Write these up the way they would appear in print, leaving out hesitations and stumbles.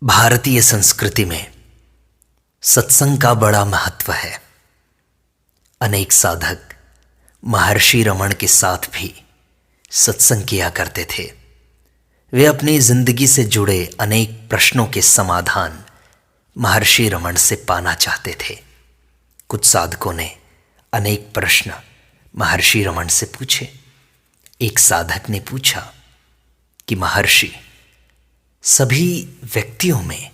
भारतीय संस्कृति में सत्संग का बड़ा महत्व है। अनेक साधक महर्षि रमण के साथ भी सत्संग किया करते थे। वे अपनी जिंदगी से जुड़े अनेक प्रश्नों के समाधान महर्षि रमण से पाना चाहते थे। कुछ साधकों ने अनेक प्रश्न महर्षि रमण से पूछे। एक साधक ने पूछा कि महर्षि, सभी व्यक्तियों में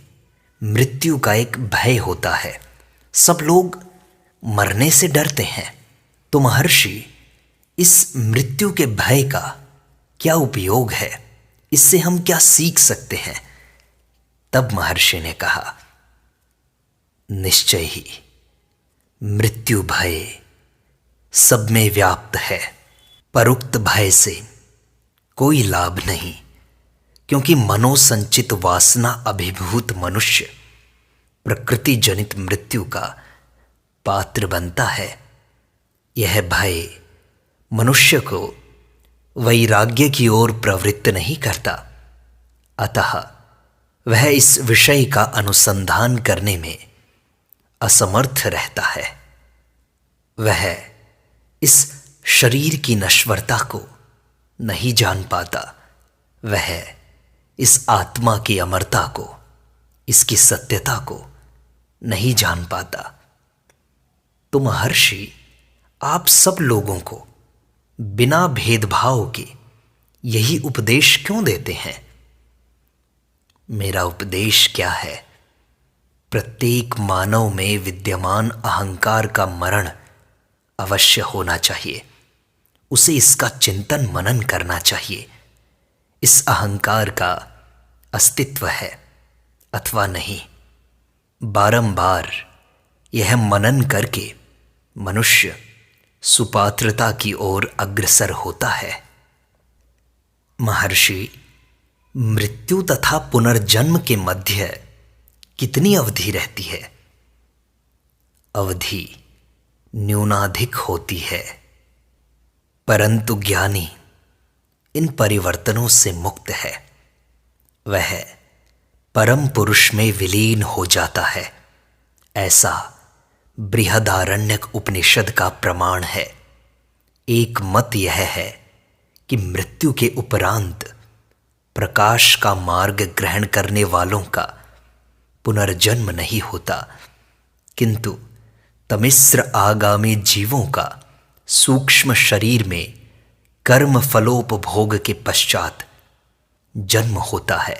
मृत्यु का एक भय होता है, सब लोग मरने से डरते हैं, तो महर्षि, इस मृत्यु के भय का क्या उपयोग है? इससे हम क्या सीख सकते हैं? तब महर्षि ने कहा, निश्चय ही मृत्यु भय सब में व्याप्त है, पर उक्त भय से कोई लाभ नहीं, क्योंकि मनोसंचित वासना अभिभूत मनुष्य प्रकृति जनित मृत्यु का पात्र बनता है। यह भय मनुष्य को वैराग्य की ओर प्रवृत्त नहीं करता, अतः वह इस विषय का अनुसंधान करने में असमर्थ रहता है। वह इस शरीर की नश्वरता को नहीं जान पाता, वह इस आत्मा की अमरता को, इसकी सत्यता को नहीं जान पाता। तो महर्षि, आप सब लोगों को बिना भेदभाव के यही उपदेश क्यों देते हैं? मेरा उपदेश क्या है? प्रत्येक मानव में विद्यमान अहंकार का मरण अवश्य होना चाहिए। उसे इसका चिंतन मनन करना चाहिए। इस अहंकार का अस्तित्व है अथवा नहीं, बारंबार यह मनन करके मनुष्य सुपात्रता की ओर अग्रसर होता है। महर्षि, मृत्यु तथा पुनर्जन्म के मध्य कितनी अवधि रहती है? अवधि न्यूनाधिक होती है, परंतु ज्ञानी इन परिवर्तनों से मुक्त है। वह परम पुरुष में विलीन हो जाता है। ऐसा बृहदारण्यक उपनिषद का प्रमाण है। एक मत यह है कि मृत्यु के उपरांत प्रकाश का मार्ग ग्रहण करने वालों का पुनर्जन्म नहीं होता, किंतु तमिस्र आगामी जीवों का सूक्ष्म शरीर में कर्म फलोपभोग के पश्चात जन्म होता है।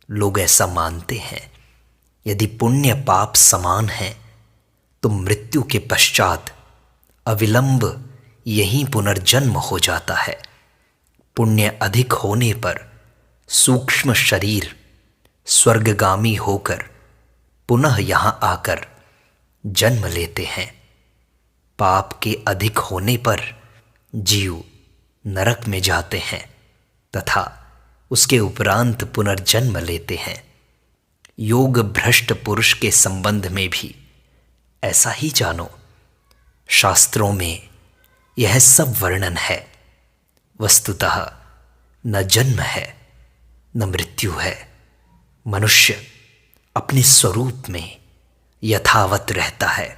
लोग ऐसा मानते हैं। यदि पुण्य पाप समान है तो मृत्यु के पश्चात अविलंब यहीं पुनर्जन्म हो जाता है। पुण्य अधिक होने पर सूक्ष्म शरीर स्वर्गगामी होकर पुनः यहां आकर जन्म लेते हैं। पाप के अधिक होने पर जीव नरक में जाते हैं तथा उसके उपरांत पुनर्जन्म लेते हैं। योग भ्रष्ट पुरुष के संबंध में भी ऐसा ही जानो। शास्त्रों में यह सब वर्णन है। वस्तुतः न जन्म है न मृत्यु है। मनुष्य अपने स्वरूप में यथावत रहता है।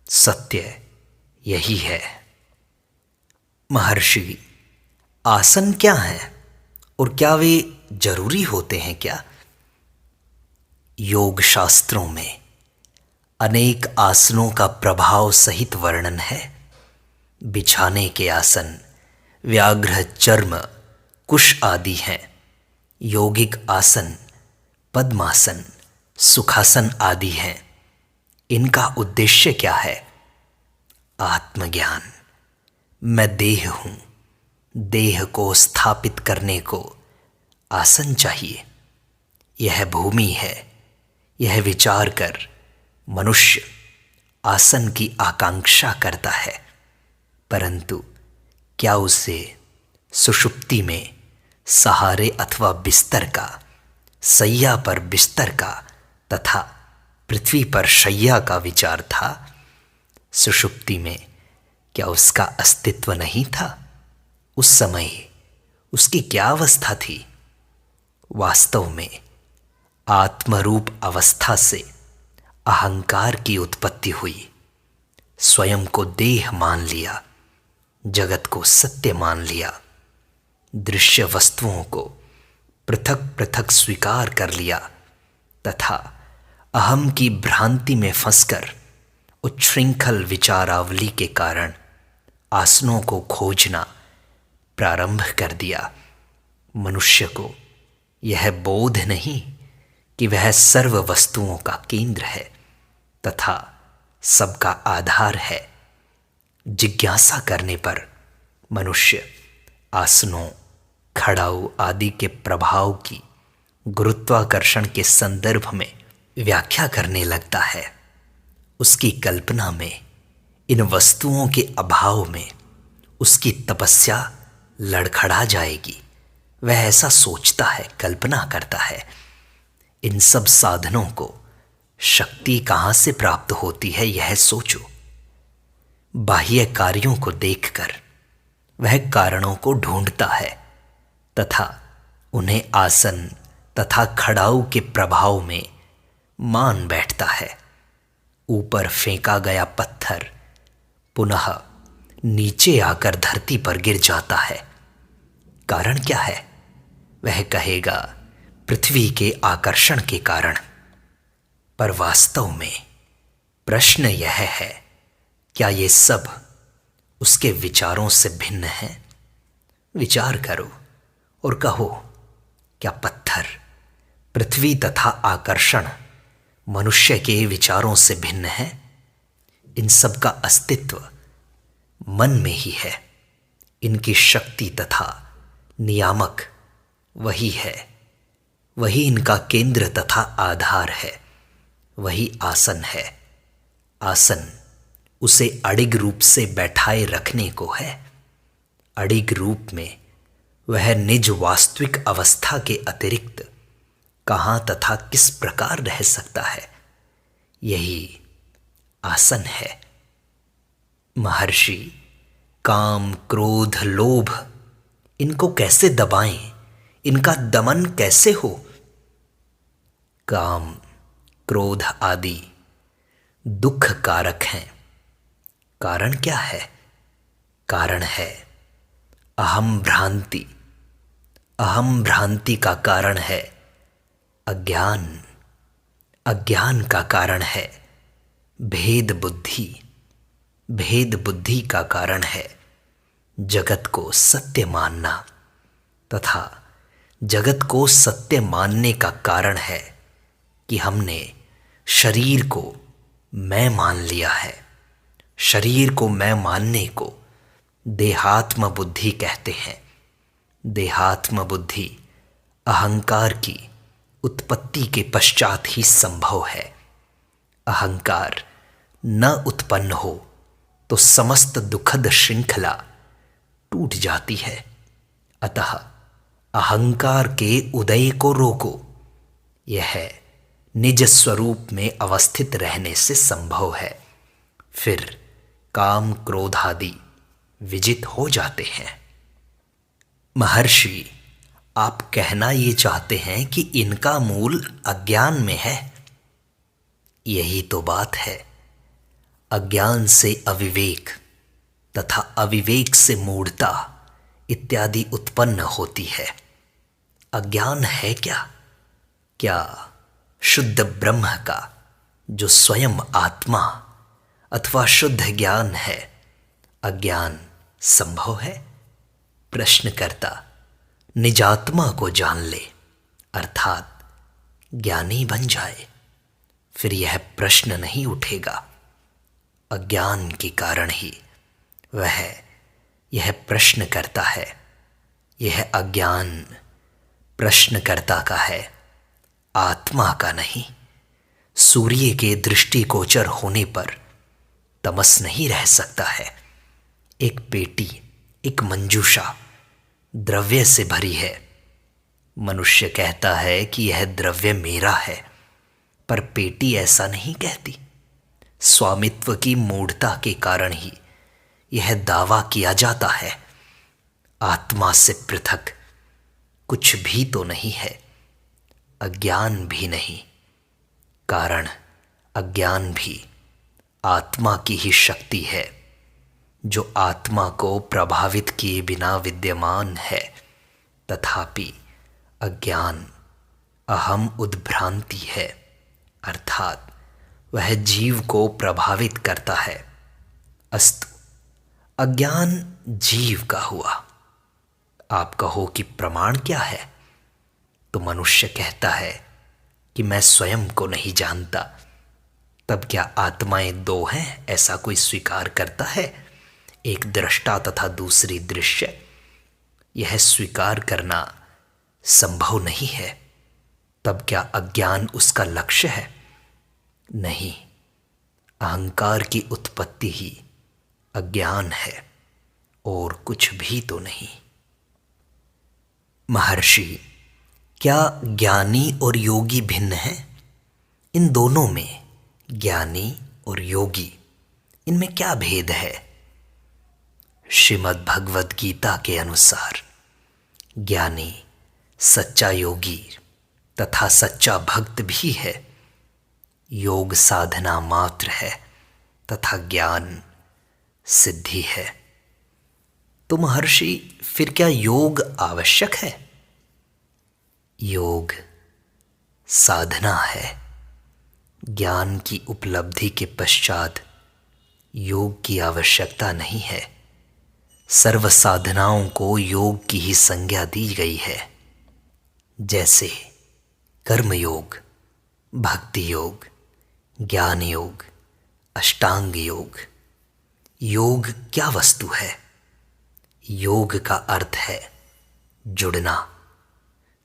सत्य यही है। महर्षि, आसन क्या है और क्या वे जरूरी होते हैं क्या? योग शास्त्रों में अनेक आसनों का प्रभाव सहित वर्णन है। बिछाने के आसन व्याघ्र चर्म कुश आदि हैं। यौगिक आसन पद्मासन सुखासन आदि हैं। इनका उद्देश्य क्या है? आत्मज्ञान। मैं देह हूं, देह को स्थापित करने को आसन चाहिए। यह भूमि है। यह विचार कर मनुष्य आसन की आकांक्षा करता है, परंतु क्या उसे सुषुप्ति में सहारे अथवा बिस्तर का, सैया पर बिस्तर का तथा पृथ्वी पर शैया का विचार था? सुषुप्ति में क्या उसका अस्तित्व नहीं था? उस समय उसकी क्या अवस्था थी? वास्तव में आत्मरूप अवस्था से अहंकार की उत्पत्ति हुई। स्वयं को देह मान लिया, जगत को सत्य मान लिया, दृश्य वस्तुओं को पृथक पृथक स्वीकार कर लिया तथा अहम की भ्रांति में फंसकर उच्छृंखल विचारावली के कारण आसनों को खोजना प्रारंभ कर दिया। मनुष्य को यह बोध नहीं कि वह सर्व वस्तुओं का केंद्र है तथा सबका आधार है। जिज्ञासा करने पर मनुष्य आसनों, खड़ाऊ आदि के प्रभाव की गुरुत्वाकर्षण के संदर्भ में व्याख्या करने लगता है। उसकी कल्पना में इन वस्तुओं के अभाव में उसकी तपस्या लड़खड़ा जाएगी। वह ऐसा सोचता है, कल्पना करता है। इन सब साधनों को शक्ति कहाँ से प्राप्त होती है, यह सोचो। बाह्य कार्यों को देखकर वह कारणों को ढूंढता है तथा उन्हें आसन तथा खड़ाऊ के प्रभाव में मान बैठता है। ऊपर फेंका गया पत्थर पुनः नीचे आकर धरती पर गिर जाता है। कारण क्या है? वह कहेगा पृथ्वी के आकर्षण के कारण। पर वास्तव में प्रश्न यह है, क्या ये सब उसके विचारों से भिन्न है? विचार करो और कहो, क्या पत्थर, पृथ्वी तथा आकर्षण मनुष्य के विचारों से भिन्न है? इन सब का अस्तित्व मन में ही है। इनकी शक्ति तथा नियामक वही है। वही इनका केंद्र तथा आधार है। वही आसन है। आसन उसे अडिग रूप से बैठाए रखने को है। अडिग रूप में वह निज वास्तविक अवस्था के अतिरिक्त कहाँ तथा किस प्रकार रह सकता है? यही आसन है। महर्षि, काम, क्रोध, लोभ, इनको कैसे दबाएं? इनका दमन कैसे हो? काम, क्रोध आदि दुख कारक हैं। कारण क्या है? कारण है अहम भ्रांति। अहम भ्रांति का कारण है अज्ञान। अज्ञान का कारण है भेद बुद्धि। भेद बुद्धि का कारण है जगत को सत्य मानना तथा जगत को सत्य मानने का कारण है कि हमने शरीर को मैं मान लिया है। शरीर को मैं मानने को देहात्म बुद्धि कहते हैं। देहात्म बुद्धि अहंकार की उत्पत्ति के पश्चात ही संभव है। अहंकार न उत्पन्न हो तो समस्त दुखद श्रृंखला टूट जाती है। अतः अहंकार के उदय को रोको। यह निज स्वरूप में अवस्थित रहने से संभव है। फिर काम, क्रोध आदि विजित हो जाते हैं। महर्षि, आप कहना ये चाहते हैं कि इनका मूल अज्ञान में है। यही तो बात है। अज्ञान से अविवेक तथा अविवेक से मूढ़ता इत्यादि उत्पन्न होती है। अज्ञान है क्या? क्या शुद्ध ब्रह्म का जो स्वयं आत्मा अथवा शुद्ध ज्ञान है, अज्ञान संभव है? प्रश्नकर्ता निजात्मा को जान ले अर्थात ज्ञानी बन जाए, फिर यह प्रश्न नहीं उठेगा। अज्ञान के कारण ही वह यह प्रश्न करता है। यह अज्ञान प्रश्नकर्ता का है, आत्मा का नहीं। सूर्य के दृष्टिगोचर होने पर तमस नहीं रह सकता है। एक पेटी, एक मंजूषा द्रव्य से भरी है। मनुष्य कहता है कि यह द्रव्य मेरा है, पर पेटी ऐसा नहीं कहती। स्वामित्व की मूढ़ता के कारण ही यह दावा किया जाता है। आत्मा से पृथक कुछ भी तो नहीं है। अज्ञान भी नहीं, कारण अज्ञान भी आत्मा की ही शक्ति है, जो आत्मा को प्रभावित किए बिना विद्यमान है। तथापि अज्ञान अहम उद्भ्रांति है, अर्थात वह जीव को प्रभावित करता है। अस्तु, अज्ञान जीव का हुआ। आप कहो कि प्रमाण क्या है, तो मनुष्य कहता है कि मैं स्वयं को नहीं जानता। तब क्या आत्माएं दो हैं, ऐसा कोई स्वीकार करता है? एक दृष्टा तथा दूसरी दृश्य। यह स्वीकार करना संभव नहीं है। तब क्या अज्ञान उसका लक्ष्य है? नहीं, अहंकार की उत्पत्ति ही अज्ञान है और कुछ भी तो नहीं। महर्षि, क्या ज्ञानी और योगी भिन्न हैं? इन दोनों में, ज्ञानी और योगी, इनमें क्या भेद है? श्रीमद् भगवद गीता के अनुसार ज्ञानी सच्चा योगी तथा सच्चा भक्त भी है। योग साधना मात्र है तथा ज्ञान सिद्धि है। तो महर्षि, फिर क्या योग आवश्यक है? योग साधना है। ज्ञान की उपलब्धि के पश्चात योग की आवश्यकता नहीं है। सर्व साधनाओं को योग की ही संज्ञा दी गई है, जैसे कर्म योग, भक्ति योग, ज्ञान योग, अष्टांग योग। योग क्या वस्तु है? योग का अर्थ है जुड़ना।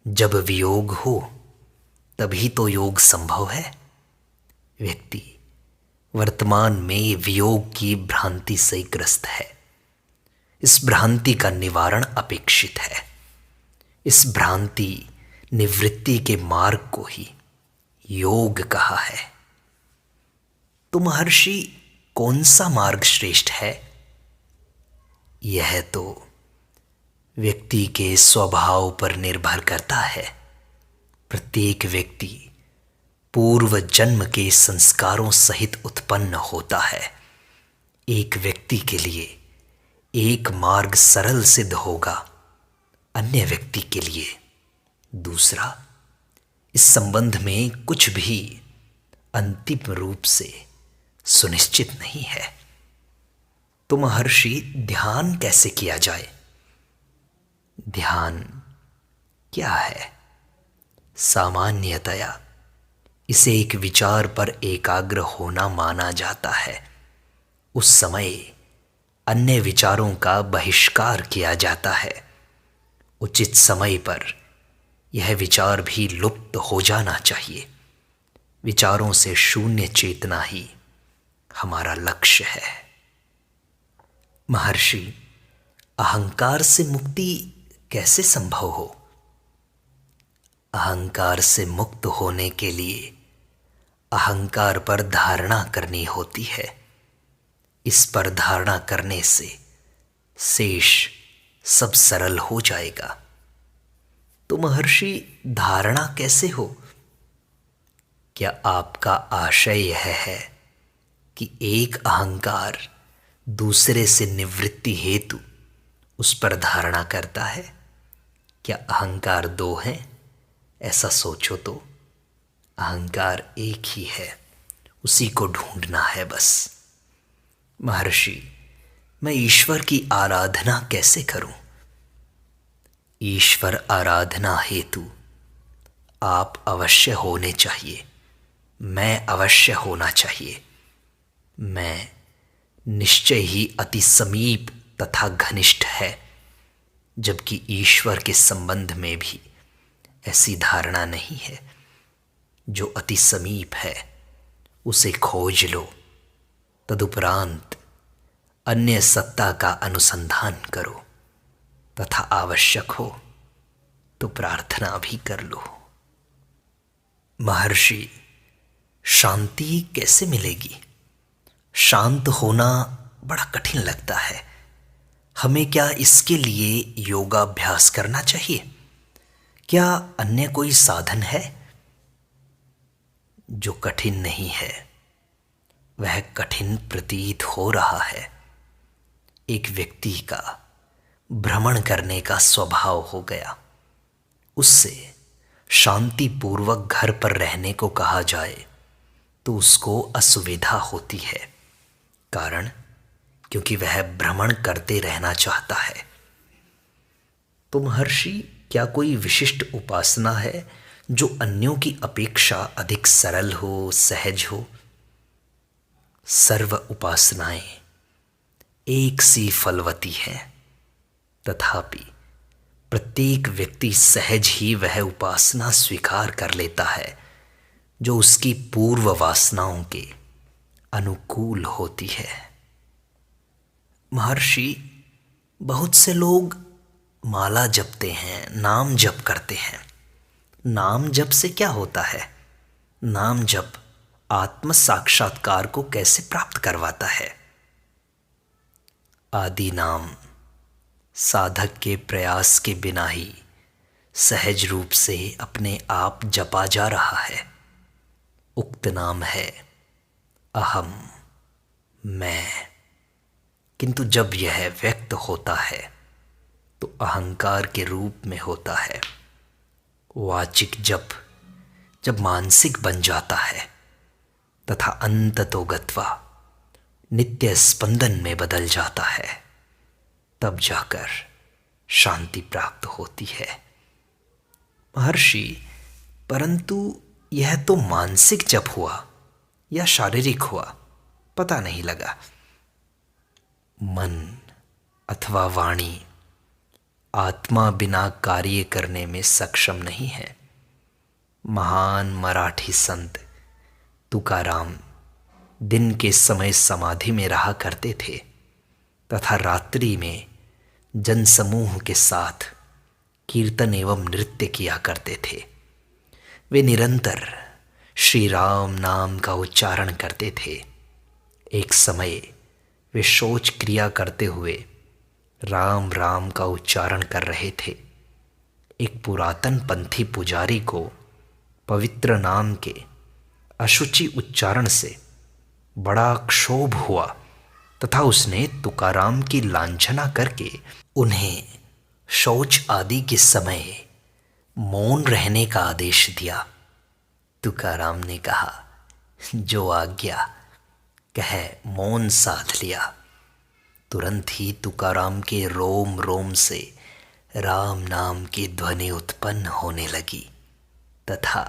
जब वियोग हो तभी तो योग संभव है। व्यक्ति वर्तमान में वियोग की भ्रांति से ग्रस्त है। इस भ्रांति का निवारण अपेक्षित है। इस भ्रांति निवृत्ति के मार्ग को ही योग कहा है। तो महर्षि, कौन सा मार्ग श्रेष्ठ है? यह तो व्यक्ति के स्वभाव पर निर्भर करता है। प्रत्येक व्यक्ति पूर्व जन्म के संस्कारों सहित उत्पन्न होता है। एक व्यक्ति के लिए एक मार्ग सरल सिद्ध होगा, अन्य व्यक्ति के लिए दूसरा। इस संबंध में कुछ भी अंतिम रूप से सुनिश्चित नहीं है। तो महर्षि, ध्यान कैसे किया जाए? ध्यान क्या है? सामान्यतया इसे एक विचार पर एकाग्र होना माना जाता है। उस समय अन्य विचारों का बहिष्कार किया जाता है। उचित समय पर यह विचार भी लुप्त हो जाना चाहिए। विचारों से शून्य चेतना ही हमारा लक्ष्य है। महर्षि, अहंकार से मुक्ति कैसे संभव हो? अहंकार से मुक्त होने के लिए अहंकार पर धारणा करनी होती है। इस पर धारणा करने से शेष सब सरल हो जाएगा। तो महर्षि, धारणा कैसे हो? क्या आपका आशय यह है कि एक अहंकार दूसरे से निवृत्ति हेतु उस पर धारणा करता है? क्या अहंकार दो हैं? ऐसा सोचो तो अहंकार एक ही है, उसी को ढूंढना है बस। महर्षि, मैं ईश्वर की आराधना कैसे करूं? ईश्वर आराधना हेतु आप अवश्य होने चाहिए, मैं अवश्य होना चाहिए। मैं निश्चय ही अति समीप तथा घनिष्ठ है, जबकि ईश्वर के संबंध में भी ऐसी धारणा नहीं है। जो अति समीप है उसे खोज लो, तदुपरांत अन्य सत्ता का अनुसंधान करो तथा आवश्यक हो तो प्रार्थना भी कर लो। महर्षि, शांति कैसे मिलेगी? शांत होना बड़ा कठिन लगता है। हमें क्या इसके लिए योगाभ्यास करना चाहिए? क्या अन्य कोई साधन है? जो कठिन नहीं है वह कठिन प्रतीत हो रहा है। एक व्यक्ति का भ्रमण करने का स्वभाव हो गया, उससे शांतिपूर्वक घर पर रहने को कहा जाए तो उसको असुविधा होती है। कारण क्योंकि वह भ्रमण करते रहना चाहता है। तो महर्षि, क्या कोई विशिष्ट उपासना है जो अन्यों की अपेक्षा अधिक सरल हो, सहज हो? सर्व उपासनाएं एक सी फलवती हैं, तथापि प्रत्येक व्यक्ति सहज ही वह उपासना स्वीकार कर लेता है जो उसकी पूर्व वासनाओं के अनुकूल होती है। महर्षि, बहुत से लोग माला जपते हैं, नाम जप करते हैं। नाम जप से क्या होता है? नाम जप आत्म साक्षात्कार को कैसे प्राप्त करवाता है? आदि नाम साधक के प्रयास के बिना ही सहज रूप से अपने आप जपा जा रहा है। उक्त नाम है अहम, मैं। किंतु जब यह व्यक्त होता है तो अहंकार के रूप में होता है। वाचिक जप जब मानसिक बन जाता है तथा अंततो गत्वा नित्य स्पंदन में बदल जाता है, तब जाकर शांति प्राप्त होती है। महर्षि, परंतु यह तो मानसिक जप हुआ या शारीरिक हुआ, पता नहीं लगा। मन अथवा वाणी आत्मा बिना कार्य करने में सक्षम नहीं है। महान मराठी संत तुकाराम दिन के समय समाधि में रहा करते थे तथा रात्रि में जनसमूह के साथ कीर्तन एवं नृत्य किया करते थे। वे निरंतर श्री राम नाम का उच्चारण करते थे। एक समय वे शौच क्रिया करते हुए राम राम का उच्चारण कर रहे थे। एक पुरातन पंथी पुजारी को पवित्र नाम के अशुचि उच्चारण से बड़ा क्षोभ हुआ तथा उसने तुकाराम की लांछना करके उन्हें शौच आदि के समय मौन रहने का आदेश दिया। तुकाराम ने कहा, जो आज्ञा, कह मौन साध लिया। तुरंत ही तुकाराम के रोम रोम से राम नाम की ध्वनि उत्पन्न होने लगी तथा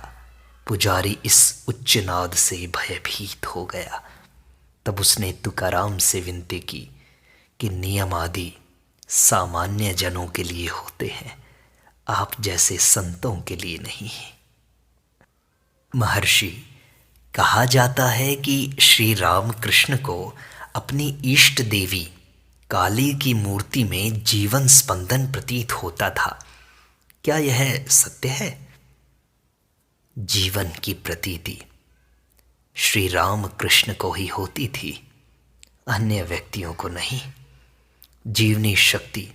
पुजारी इस उच्च नाद से भयभीत हो गया। तब उसने तुकाराम से विनती की कि नियम आदि सामान्य जनों के लिए होते हैं, आप जैसे संतों के लिए नहीं। महर्षि, कहा जाता है कि श्री राम कृष्ण को अपनी इष्ट देवी काली की मूर्ति में जीवन स्पंदन प्रतीत होता था। क्या यह सत्य है? जीवन की प्रतीति श्री राम कृष्ण को ही होती थी, अन्य व्यक्तियों को नहीं। जीवनी शक्ति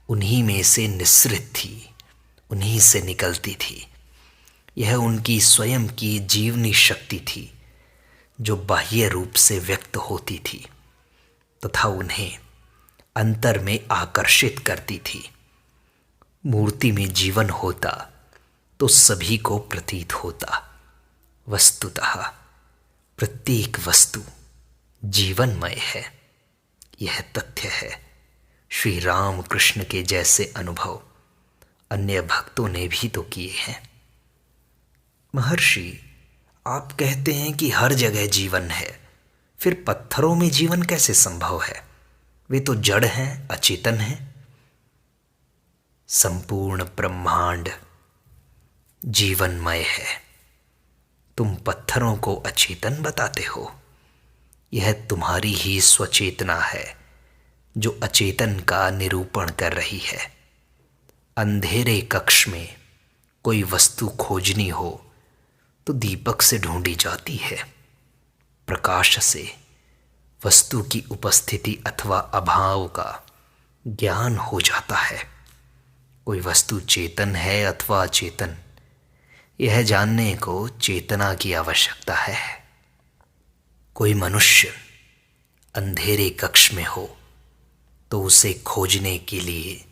उन्हीं में से निस्सृत थी, उन्हीं से निकलती थी। यह उनकी स्वयं की जीवनी शक्ति थी जो बाह्य रूप से व्यक्त होती थी तथा उन्हें अंतर में आकर्षित करती थी। मूर्ति में जीवन होता तो सभी को प्रतीत होता। वस्तुतः प्रत्येक वस्तु जीवनमय है, यह तथ्य है। श्री राम कृष्ण के जैसे अनुभव अन्य भक्तों ने भी तो किए हैं। महर्षि, आप कहते हैं कि हर जगह जीवन है, फिर पत्थरों में जीवन कैसे संभव है? वे तो जड़ हैं, अचेतन हैं। संपूर्ण ब्रह्मांड जीवनमय है, तुम पत्थरों को अचेतन बताते हो। यह तुम्हारी ही स्वचेतना है जो अचेतन का निरूपण कर रही है। अंधेरे कक्ष में कोई वस्तु खोजनी हो तो दीपक से ढूंढी जाती है। प्रकाश से वस्तु की उपस्थिति अथवा अभाव का ज्ञान हो जाता है। कोई वस्तु चेतन है अथवा अचेतन, यह जानने को चेतना की आवश्यकता है। कोई मनुष्य अंधेरे कक्ष में हो तो उसे खोजने के लिए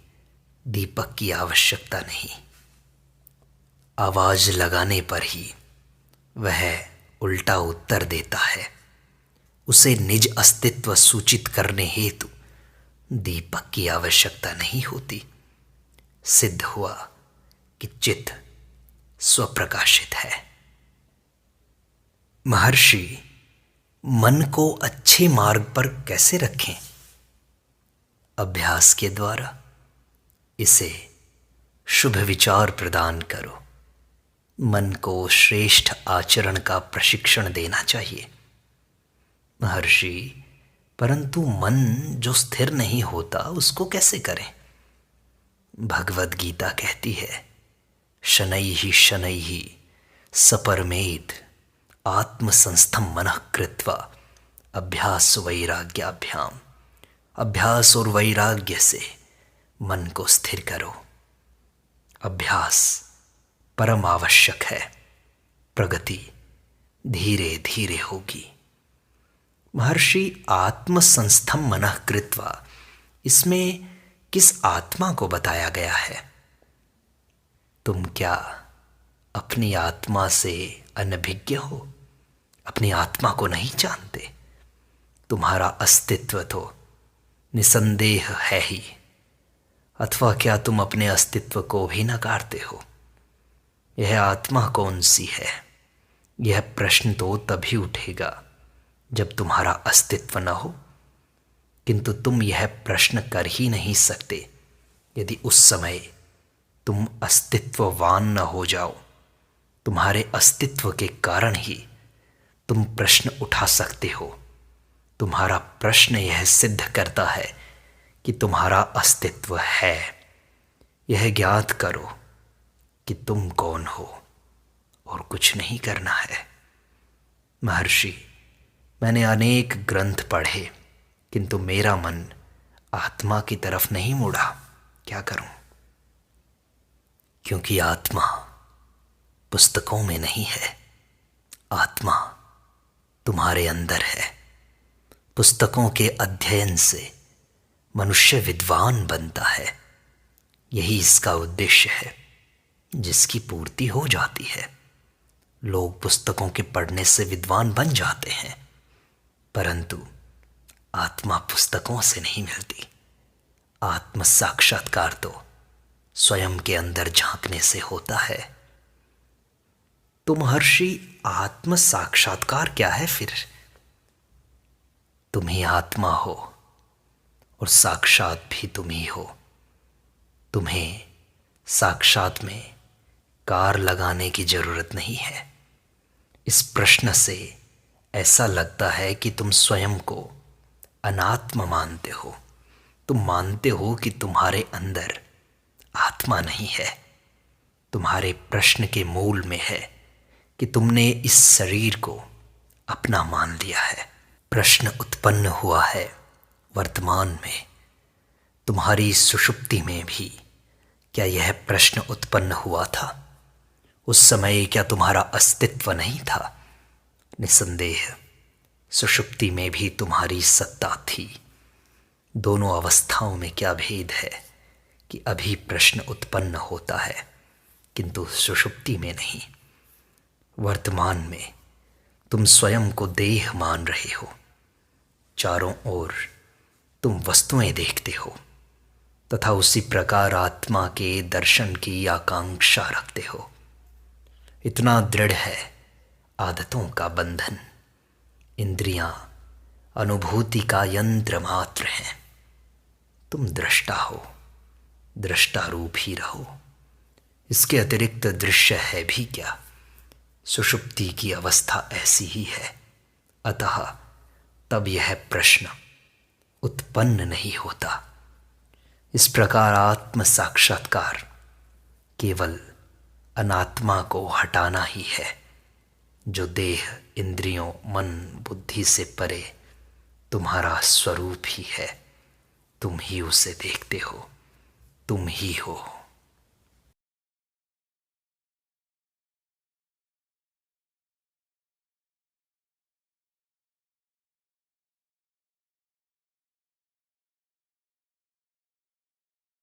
दीपक की आवश्यकता नहीं, आवाज लगाने पर ही वह उल्टा उत्तर देता है। उसे निज अस्तित्व सूचित करने हेतु दीपक की आवश्यकता नहीं होती। सिद्ध हुआ कि चित्त स्वप्रकाशित है। महर्षि, मन को अच्छे मार्ग पर कैसे रखें? अभ्यास के द्वारा। इसे शुभ विचार प्रदान करो। मन को श्रेष्ठ आचरण का प्रशिक्षण देना चाहिए। महर्षि, परंतु मन जो स्थिर नहीं होता उसको कैसे करें? भगवद गीता कहती है, शनैः शनैः सपरमेद आत्मसंस्थम मनः कृत्वा अभ्यास वैराग्याभ्याम। अभ्यास और वैराग्य से मन को स्थिर करो। अभ्यास परम आवश्यक है। प्रगति धीरे धीरे होगी। महर्षि, आत्मसंस्थम मनः कृत्वा, इसमें किस आत्मा को बताया गया है? तुम क्या अपनी आत्मा से अनभिज्ञ हो? अपनी आत्मा को नहीं जानते? तुम्हारा अस्तित्व तो निसंदेह है ही, अथवा क्या तुम अपने अस्तित्व को भी नकारते हो? यह आत्मा कौन सी है? यह प्रश्न तो तभी उठेगा जब तुम्हारा अस्तित्व न हो। किंतु तुम यह प्रश्न कर ही नहीं सकते यदि उस समय तुम अस्तित्ववान न हो जाओ। तुम्हारे अस्तित्व के कारण ही तुम प्रश्न उठा सकते हो। तुम्हारा प्रश्न यह सिद्ध करता है कि तुम्हारा अस्तित्व है। यह ज्ञात करो कि तुम कौन हो, और कुछ नहीं करना है। महर्षि, मैंने अनेक ग्रंथ पढ़े, किंतु मेरा मन आत्मा की तरफ नहीं मुड़ा। क्या करूं? क्योंकि आत्मा पुस्तकों में नहीं है। आत्मा तुम्हारे अंदर है। पुस्तकों के अध्ययन से मनुष्य विद्वान बनता है। यही इसका उद्देश्य है, जिसकी पूर्ति हो जाती है। लोग पुस्तकों के पढ़ने से विद्वान बन जाते हैं, परंतु आत्मा पुस्तकों से नहीं मिलती। आत्म साक्षात्कार तो स्वयं के अंदर झांकने से होता है। तो महर्षि, आत्म साक्षात्कार क्या है फिर? तुम ही आत्मा हो और साक्षात भी तुम ही हो। तुम्हें साक्षात में कार लगाने की जरूरत नहीं है। इस प्रश्न से ऐसा लगता है कि तुम स्वयं को अनात्म मानते हो। तुम मानते हो कि तुम्हारे अंदर आत्मा नहीं है। तुम्हारे प्रश्न के मूल में है कि तुमने इस शरीर को अपना मान लिया है। प्रश्न उत्पन्न हुआ है वर्तमान में। तुम्हारी सुषुप्ति में भी क्या यह प्रश्न उत्पन्न हुआ था? उस समय क्या तुम्हारा अस्तित्व नहीं था? निसंदेह सुषुप्ति में भी तुम्हारी सत्ता थी। दोनों अवस्थाओं में क्या भेद है कि अभी प्रश्न उत्पन्न होता है, किंतु सुषुप्ति में नहीं। वर्तमान में तुम स्वयं को देह मान रहे हो। चारों ओर तुम वस्तुएं देखते हो तथा उसी प्रकार आत्मा के दर्शन की आकांक्षा रखते हो। इतना दृढ़ है आदतों का बंधन। इंद्रियां अनुभूति का यंत्र मात्र हैं। तुम दृष्टा हो, दृष्टा रूप ही रहो। इसके अतिरिक्त दृश्य है भी क्या? सुषुप्ति की अवस्था ऐसी ही है। अतः तब यह प्रश्न उत्पन्न नहीं होता। इस प्रकार आत्म साक्षात्कार केवल अनात्मा को हटाना ही है, जो देह, इंद्रियों, मन, बुद्धि से परे तुम्हारा स्वरूप ही है। तुम ही उसे देखते हो, तुम ही हो।